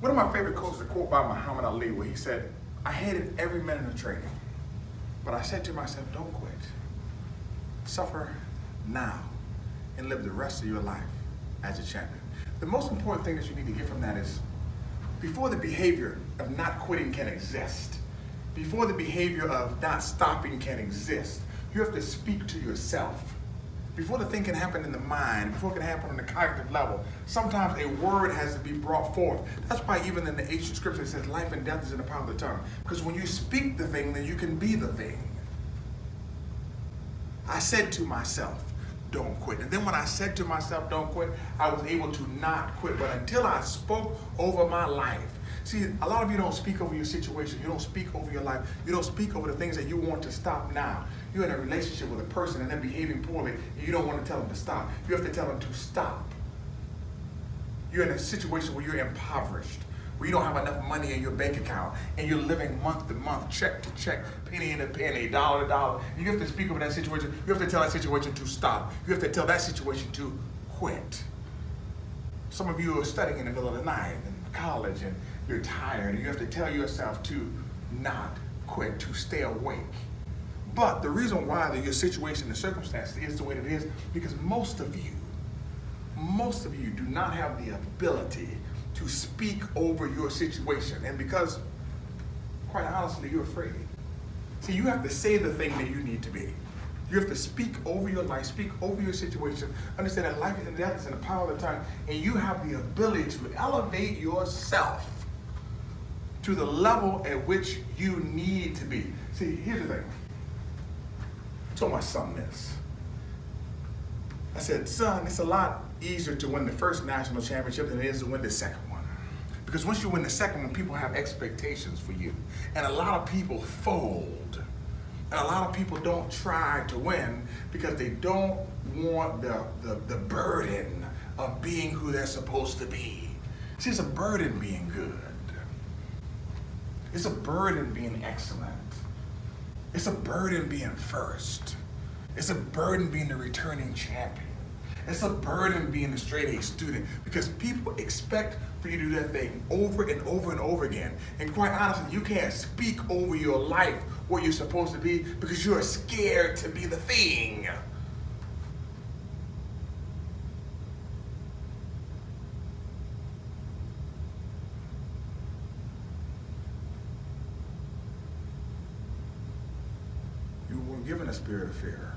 One of my favorite quotes is a quote by Muhammad Ali where he said, "I hated every minute of training, but I said to myself, don't quit. Suffer now and live the rest of your life as a champion." The most important thing that you need to get from that is, before the behavior of not quitting can exist, before the behavior of not stopping can exist, you have to speak to yourself. Before the thing can happen in the mind, before it can happen on the cognitive level, sometimes a word has to be brought forth. That's why even in the ancient scripture it says life and death is in the power of the tongue. Because when you speak the thing, then you can be the thing. I said to myself, don't quit. And then when I said to myself, don't quit, I was able to not quit. But until I spoke over my life, see, a lot of you don't speak over your situation. You don't speak over your life. You don't speak over the things that you want to stop now. You're in a relationship with a person and they're behaving poorly, and you don't want to tell them to stop. You have to tell them to stop. You're in a situation where you're impoverished, where you don't have enough money in your bank account, and you're living month to month, check to check, penny to penny, dollar to dollar. You have to speak over that situation. You have to tell that situation to stop. You have to tell that situation to quit. Some of you are studying in the middle of the night in college, and you're tired, and you have to tell yourself to not quit, to stay awake. But the reason why your situation and circumstance is the way it is, because most of you do not have the ability to speak over your situation. And because, quite honestly, you're afraid. See, you have to say the thing that you need to be. You have to speak over your life, speak over your situation. Understand that life and death is in the power of the tongue, and you have the ability to elevate yourself to the level at which you need to be. See, here's the thing. I told my son this. I said, son, it's a lot easier to win the first national championship than it is to win the second one. Because once you win the second one, people have expectations for you. And a lot of people fold. And a lot of people don't try to win because they don't want the burden of being who they're supposed to be. See, it's a burden being good. It's a burden being excellent. It's a burden being first. It's a burden being the returning champion. It's a burden being a straight A student, because people expect for you to do that thing over and over and over again. And quite honestly, you can't speak over your life what you're supposed to be because you're scared to be the thing. You were given a spirit of fear,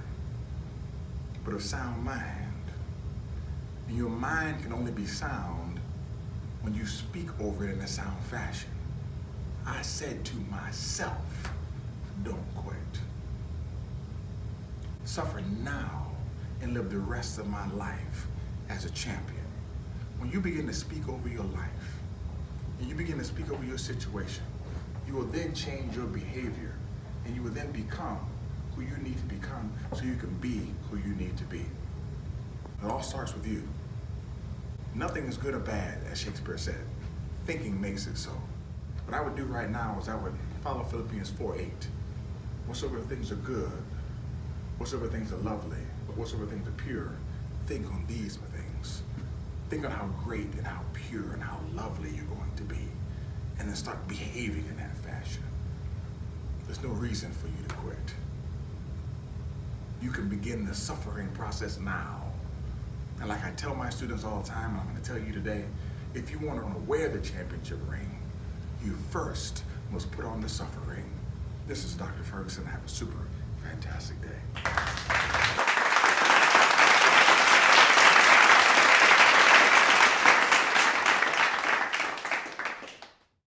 but of sound mind. And your mind can only be sound when you speak over it in a sound fashion. I said to myself, don't quit. Suffer now and live the rest of my life as a champion. When you begin to speak over your life, and you begin to speak over your situation, you will then change your behavior, and you will then become who you need to become so you can be who you need to be. It all starts with you. Nothing is good or bad, as Shakespeare said. Thinking makes it so. What I would do right now is I would follow Philippians 4:8. Whatsoever things are good, whatsoever things are lovely, whatsoever things are pure, think on these things. Think on how great and how pure and how lovely you're going to be, and then start behaving in that fashion. There's no reason for you to quit. You can begin the suffering process now. And like I tell my students all the time, and I'm going to tell you today, if you want to wear the championship ring, you first must put on the suffering. This is Dr. Ferguson. Have a super fantastic day.